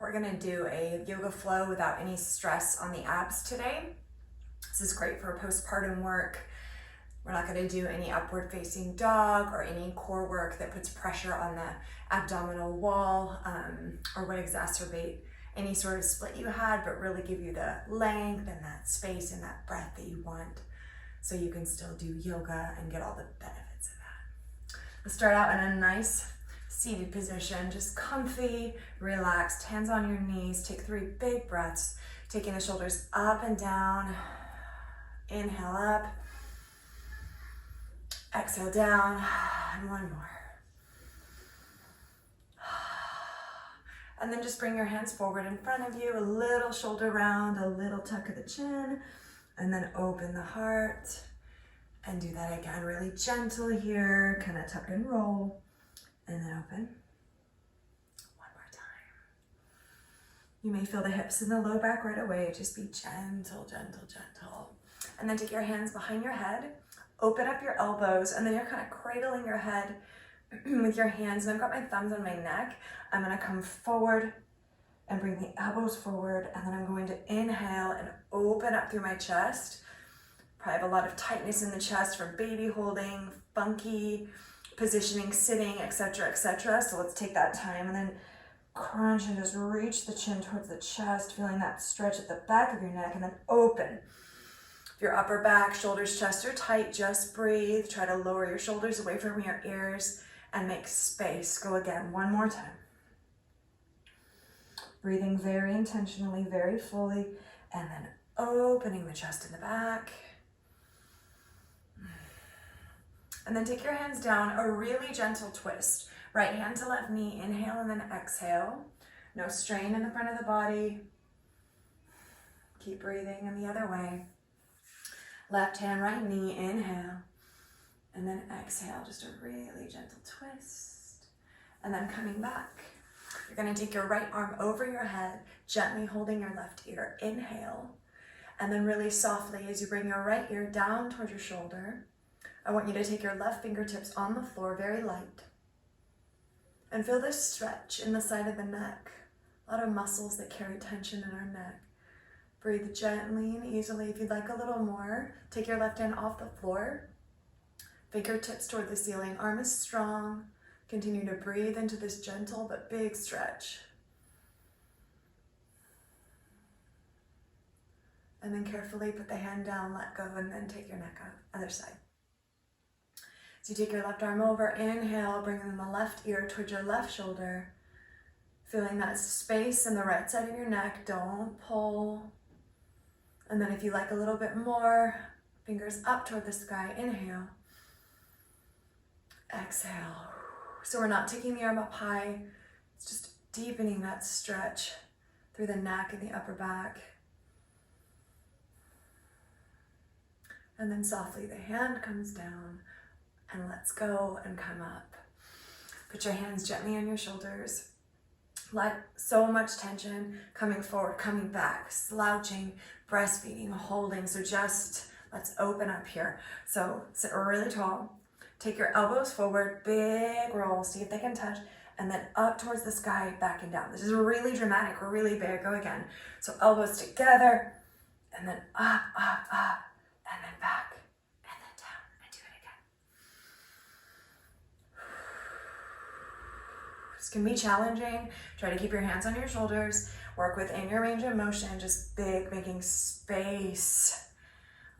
We're gonna do a yoga flow without any stress on the abs today. This is great for postpartum work. We're not gonna do any upward facing dog or any core work that puts pressure on the abdominal wall or would exacerbate any sort of split you had, but really give you the length and that space and that breath that you want so you can still do yoga and get all the benefits of that. Let's start out in a nice seated position, just comfy, relaxed, hands on your knees. Take 3 big breaths, taking the shoulders up and down. Inhale up, exhale down, and one more. And then just bring your hands forward in front of you, a little shoulder round, a little tuck of the chin, and then open the heart. And do that again, really gentle here, kind of tuck and roll, and then open. One more time. You may feel the hips in the low back right away. Just be gentle, gentle, gentle. And then take your hands behind your head, open up your elbows, and then you're kind of cradling your head with your hands. And I've got my thumbs on my neck. I'm gonna come forward and bring the elbows forward, and then I'm going to inhale and open up through my chest. Probably have a lot of tightness in the chest from baby holding, funky positioning, sitting, etc., etc. So let's take that time and then crunch and just reach the chin towards the chest, feeling that stretch at the back of your neck, and then open. If your upper back, shoulders, chest are tight, just breathe. Try to lower your shoulders away from your ears and make space. Go again, one more time. Breathing very intentionally, very fully, and then opening the chest in the back. And then take your hands down, a really gentle twist. Right hand to left knee, inhale and then exhale. No strain in the front of the body. Keep breathing in the other way. Left hand, right knee, inhale. And then exhale, just a really gentle twist. And then coming back. You're gonna take your right arm over your head, gently holding your left ear. Inhale. And then really softly, as you bring your right ear down towards your shoulder, I want you to take your left fingertips on the floor, very light. And feel this stretch in the side of the neck. A lot of muscles that carry tension in our neck. Breathe gently and easily. If you'd like a little more, take your left hand off the floor. Fingertips toward the ceiling. Arm is strong. Continue to breathe into this gentle but big stretch. And then carefully put the hand down, let go, and then take your neck up. Other side. So you take your left arm over, inhale, bringing the left ear towards your left shoulder. Feeling that space in the right side of your neck, don't pull. And then if you like a little bit more, fingers up toward the sky, inhale. Exhale. So we're not taking the arm up high, it's just deepening that stretch through the neck and the upper back. And then softly the hand comes down and lets go and come up. Put your hands gently on your shoulders. Let so much tension coming forward, coming back, slouching, breastfeeding, holding. So just let's open up here. So sit really tall. Take your elbows forward, big roll, see if they can touch, and then up towards the sky, back and down. This is really dramatic, we're really big. Go again. So elbows together, and then up, and then back, and then down, and do it again. This can be challenging. Try to keep your hands on your shoulders. Work within your range of motion, just big, making space,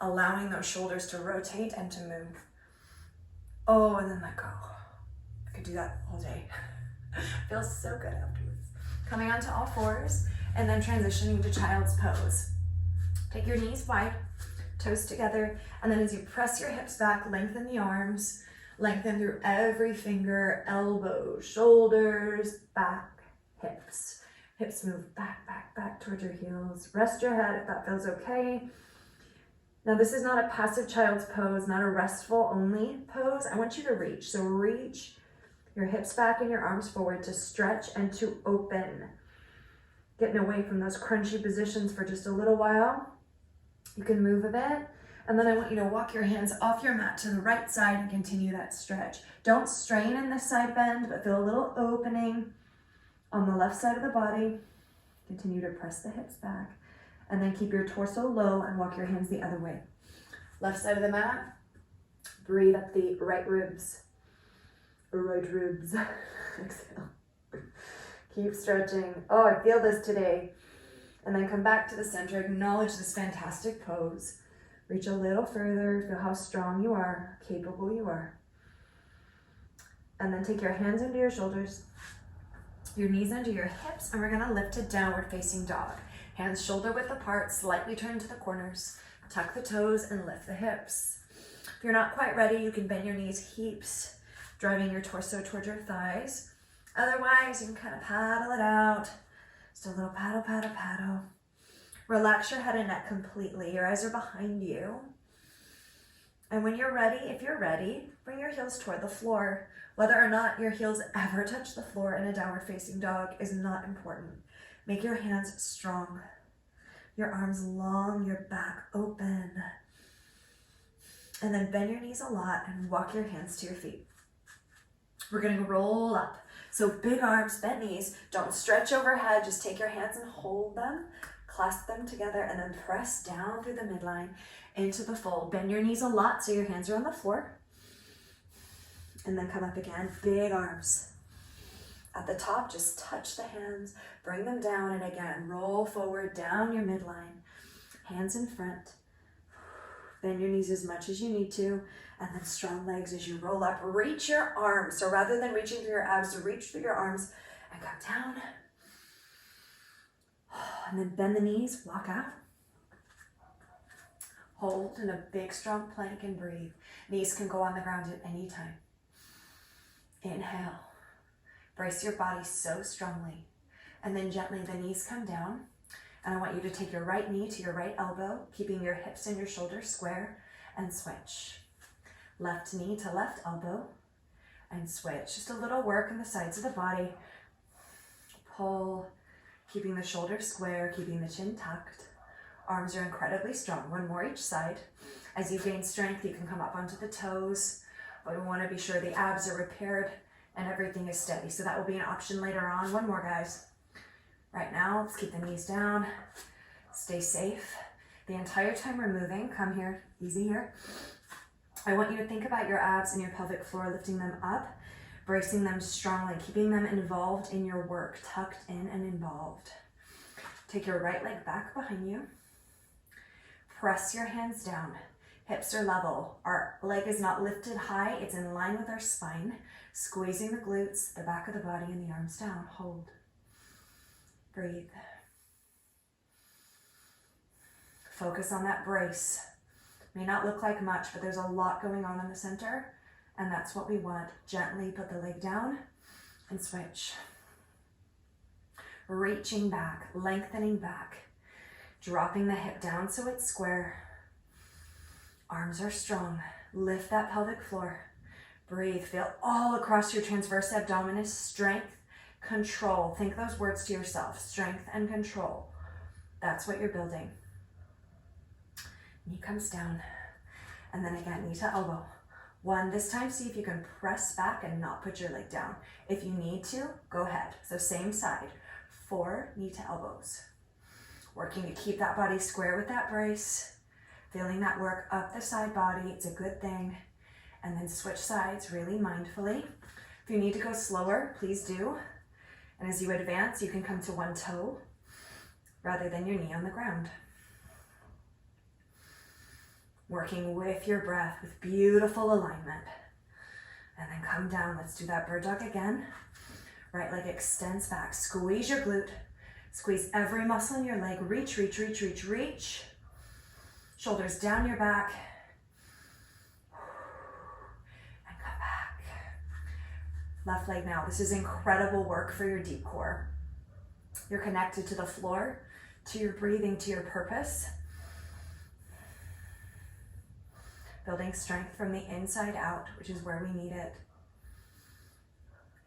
allowing those shoulders to rotate and to move. Oh, and then let go. I could do that all day. Feels so good afterwards. Coming onto all fours, and then transitioning to child's pose. Take your knees wide, toes together, and then as you press your hips back, lengthen the arms, lengthen through every finger, elbows, shoulders, back, hips. Hips move back, back, back towards your heels. Rest your head if that feels okay. Now this is not a passive child's pose, not a restful only pose. I want you to reach. So reach your hips back and your arms forward to stretch and to open. Getting away from those crunchy positions for just a little while. You can move a bit. And then I want you to walk your hands off your mat to the right side and continue that stretch. Don't strain in this side bend, but feel a little opening on the left side of the body. Continue to press the hips back. And then keep your torso low and walk your hands the other way. Left side of the mat. Breathe up the right ribs. Right ribs. Exhale. Keep stretching. Oh, I feel this today. And then come back to the center. Acknowledge this fantastic pose. Reach a little further. Feel how strong you are, capable you are. And then take your hands under your shoulders, your knees under your hips, and we're gonna lift to downward facing dog. Hands shoulder width apart, slightly turn to the corners. Tuck the toes and lift the hips. If you're not quite ready, you can bend your knees heaps, driving your torso towards your thighs. Otherwise, you can kind of paddle it out. Just a little paddle, paddle, paddle. Relax your head and neck completely. Your eyes are behind you. And when you're ready, if you're ready, bring your heels toward the floor. Whether or not your heels ever touch the floor in a downward facing dog is not important. Make your hands strong. Your arms long, your back open. And then bend your knees a lot and walk your hands to your feet. We're gonna roll up. So big arms, bent knees. Don't stretch overhead, just take your hands and hold them. Clasp them together and then press down through the midline into the fold. Bend your knees a lot so your hands are on the floor. And then come up again, big arms. At the top, just touch the hands, bring them down, and again, roll forward down your midline. Hands in front. Bend your knees as much as you need to, and then strong legs as you roll up. Reach your arms. So rather than reaching through your abs, reach through your arms and come down. And then bend the knees, walk out. Hold in a big, strong plank and breathe. Knees can go on the ground at any time. Inhale. Brace your body so strongly. And then gently the knees come down. And I want you to take your right knee to your right elbow, keeping your hips and your shoulders square, and switch. Left knee to left elbow, and switch. Just a little work on the sides of the body. Pull, keeping the shoulders square, keeping the chin tucked. Arms are incredibly strong. One more each side. As you gain strength, you can come up onto the toes, but we want to be sure the abs are repaired and everything is steady. So that will be an option later on. One more, guys. Right now, let's keep the knees down. Stay safe. The entire time we're moving, come here, easy here. I want you to think about your abs and your pelvic floor, lifting them up, bracing them strongly, keeping them involved in your work, tucked in and involved. Take your right leg back behind you. Press your hands down. Hips are level. Our leg is not lifted high. It's in line with our spine. Squeezing the glutes, the back of the body, and the arms down. Hold. Breathe. Focus on that brace. May not look like much, but there's a lot going on in the center, and that's what we want. Gently put the leg down and switch. Reaching back, lengthening back, dropping the hip down so it's square. Arms are strong. Lift that pelvic floor. Breathe. Feel all across your transverse abdominis. Strength, control. Think those words to yourself. Strength and control. That's what you're building. Knee comes down. And then again, knee to elbow. One, this time see if you can press back and not put your leg down. If you need to, go ahead. So same side. 4, knee to elbows. Working to keep that body square with that brace. Feeling that work up the side body. It's a good thing. And then switch sides really mindfully. If you need to go slower, please do. And as you advance, you can come to one toe rather than your knee on the ground. Working with your breath with beautiful alignment. And then come down. Let's do that bird dog again. Right leg extends back. Squeeze your glute. Squeeze every muscle in your leg. Reach, reach, reach, reach, reach. Shoulders down your back. And come back. Left leg now. This is incredible work for your deep core. You're connected to the floor, to your breathing, to your purpose. Building strength from the inside out, which is where we need it.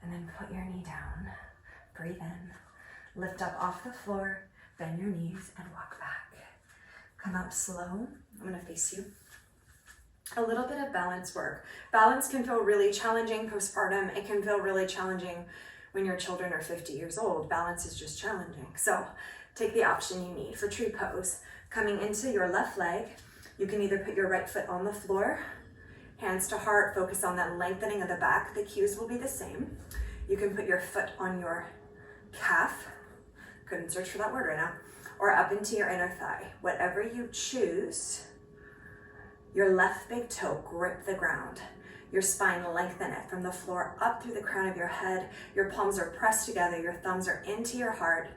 And then put your knee down. Breathe in. Lift up off the floor. Bend your knees and walk back. Come up slow. I'm going to face you. A little bit of balance work. Balance can feel really challenging postpartum. It can feel really challenging when your children are 50 years old, balance is just challenging. So take the option you need for tree pose. Coming into your left leg, you can either put your right foot on the floor, hands to heart, focus on that lengthening of the back. The cues will be the same. You can put your foot on your calf, couldn't search for that word right now, or up into your inner thigh. Whatever you choose, your left big toe grip the ground. Your spine, lengthen it from the floor up through the crown of your head. Your palms are pressed together. Your thumbs are into your heart,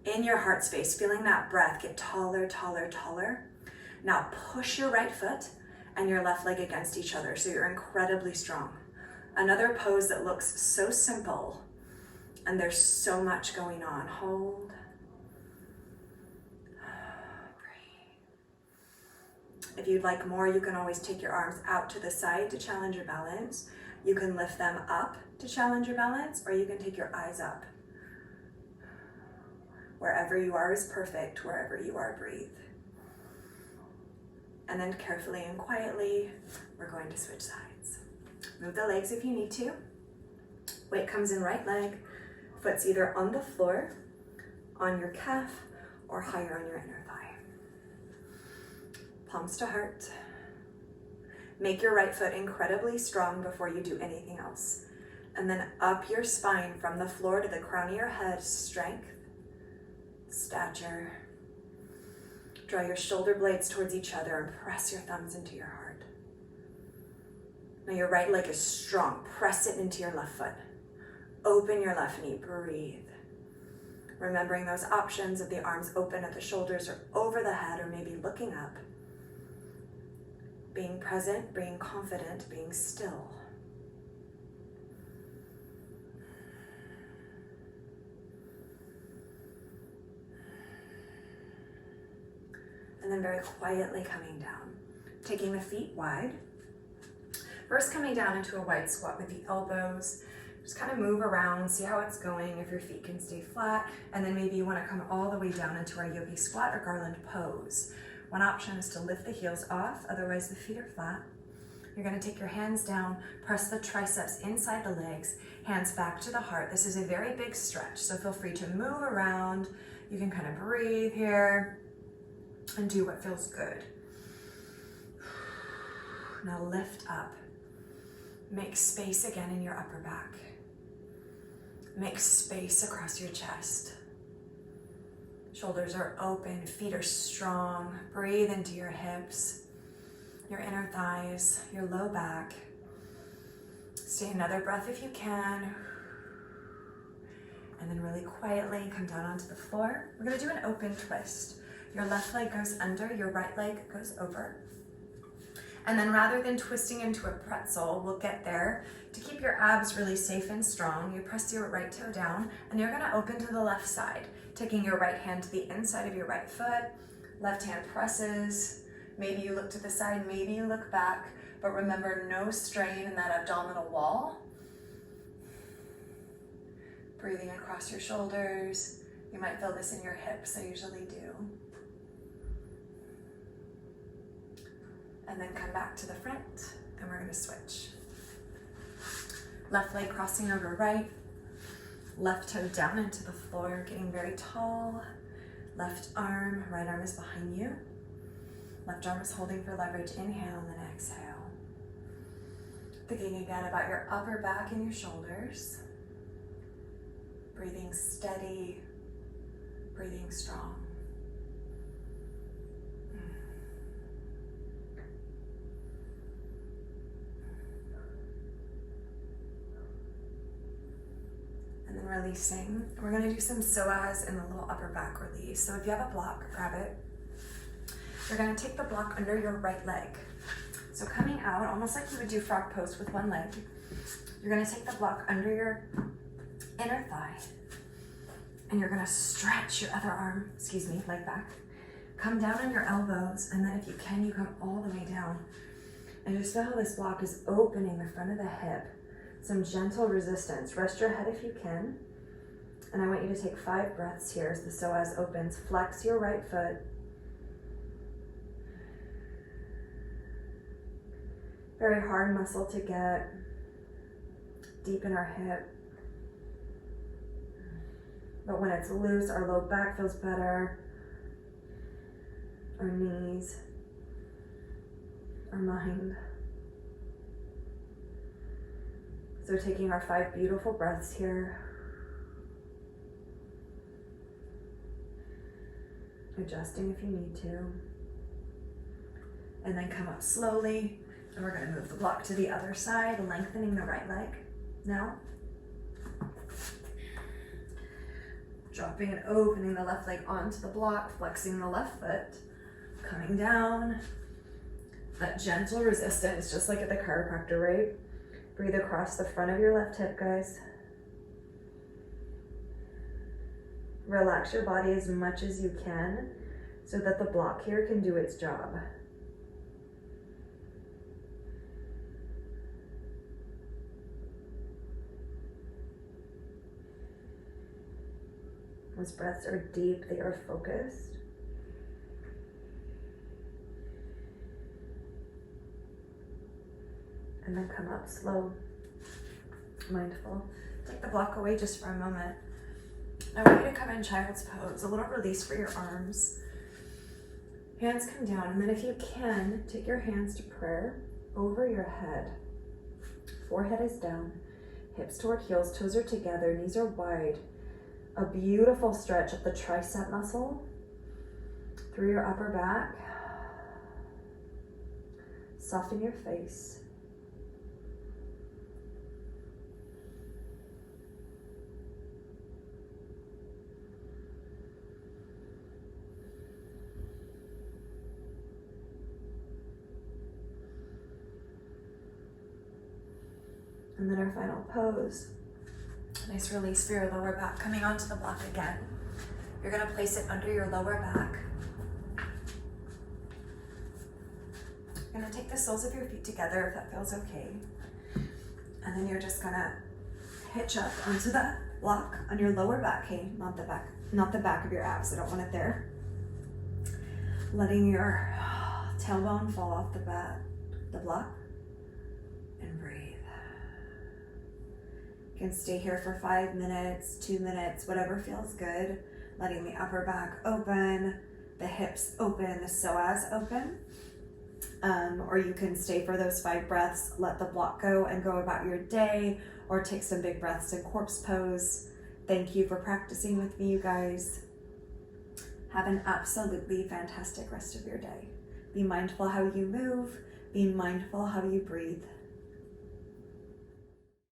in your heart space, feeling that breath get taller, taller, taller. Now push your right foot and your left leg against each other so you're incredibly strong. Another pose that looks so simple and there's so much going on. Hold. If you'd like more, you can always take your arms out to the side to challenge your balance. You can lift them up to challenge your balance, or you can take your eyes up. Wherever you are is perfect. Wherever you are, breathe. And then carefully and quietly, we're going to switch sides. Move the legs if you need to. Weight comes in right leg. Foot's either on the floor, on your calf, or higher on your inner thigh. Palms to heart. Make your right foot incredibly strong before you do anything else. And then up your spine from the floor to the crown of your head, strength, stature. Draw your shoulder blades towards each other and press your thumbs into your heart. Now your right leg is strong. Press it into your left foot. Open your left knee, breathe. Remembering those options of the arms open at the shoulders or over the head or maybe looking up. Being present, being confident, being still. And then very quietly coming down, taking the feet wide. First coming down into a wide squat with the elbows. Just kind of move around, see how it's going, if your feet can stay flat, and then maybe you want to come all the way down into our yogi squat or garland pose. One option is to lift the heels off, otherwise the feet are flat. You're going to take your hands down, press the triceps inside the legs, hands back to the heart. This is a very big stretch, so feel free to move around. You can kind of breathe here and do what feels good. Now lift up. Make space again in your upper back. Make space across your chest. Shoulders are open, feet are strong. Breathe into your hips, your inner thighs, your low back. Stay another breath if you can. And then really quietly come down onto the floor. We're gonna do an open twist. Your left leg goes under, your right leg goes over. And then rather than twisting into a pretzel, we'll get there. To keep your abs really safe and strong, you press your right toe down and you're gonna open to the left side, taking your right hand to the inside of your right foot, left hand presses. Maybe you look to the side, maybe you look back, but remember no strain in that abdominal wall. Breathing across your shoulders. You might feel this in your hips, I usually do. And then come back to the front, and we're gonna switch. Left leg crossing over right, left toe down into the floor, getting very tall. Left arm, right arm is behind you. Left arm is holding for leverage, inhale and then exhale. Thinking again about your upper back and your shoulders. Breathing steady, breathing strong. And then releasing. We're gonna do some psoas and a little upper back release. So if you have a block, grab it. You're gonna take the block under your right leg. So coming out, almost like you would do frog pose with one leg. You're gonna take the block under your inner thigh. And you're gonna stretch your other arm, leg back. Come down on your elbows, and then if you can, you come all the way down. And just feel how this block is opening the front of the hip. Some gentle resistance. Rest your head if you can. And I want you to take 5 breaths here as the psoas opens. Flex your right foot. Very hard muscle to get. Deepen our hip. But when it's loose, our low back feels better, our knees, our mind. So taking our 5 beautiful breaths here. Adjusting if you need to. And then come up slowly. And we're going to move the block to the other side, lengthening the right leg. Now, dropping and opening the left leg onto the block, flexing the left foot, coming down. That gentle resistance, just like at the chiropractor, right? Breathe across the front of your left hip, guys. Relax your body as much as you can so that the block here can do its job. Those breaths are deep, they are focused. And then come up slow, mindful. Take the block away just for a moment. I want you to come in child's pose, a little release for your arms. Hands come down, and then if you can, take your hands to prayer over your head. Forehead is down, hips toward heels, toes are together, knees are wide. A beautiful stretch of the tricep muscle through your upper back. Soften your face. And then our final pose. Nice release for your lower back. Coming onto the block again. You're going to place it under your lower back. You're going to take the soles of your feet together if that feels okay. And then you're just going to hitch up onto that block on your lower back, okay? Not the back of your abs. I don't want it there. Letting your tailbone fall off the block. And breathe. You can stay here for 5 minutes, 2 minutes, whatever feels good. Letting the upper back open, the hips open, the psoas open. Or you can stay for those 5 breaths, let the block go and go about your day, or take some big breaths in corpse pose. Thank you for practicing with me, you guys. Have an absolutely fantastic rest of your day. Be mindful how you move, be mindful how you breathe.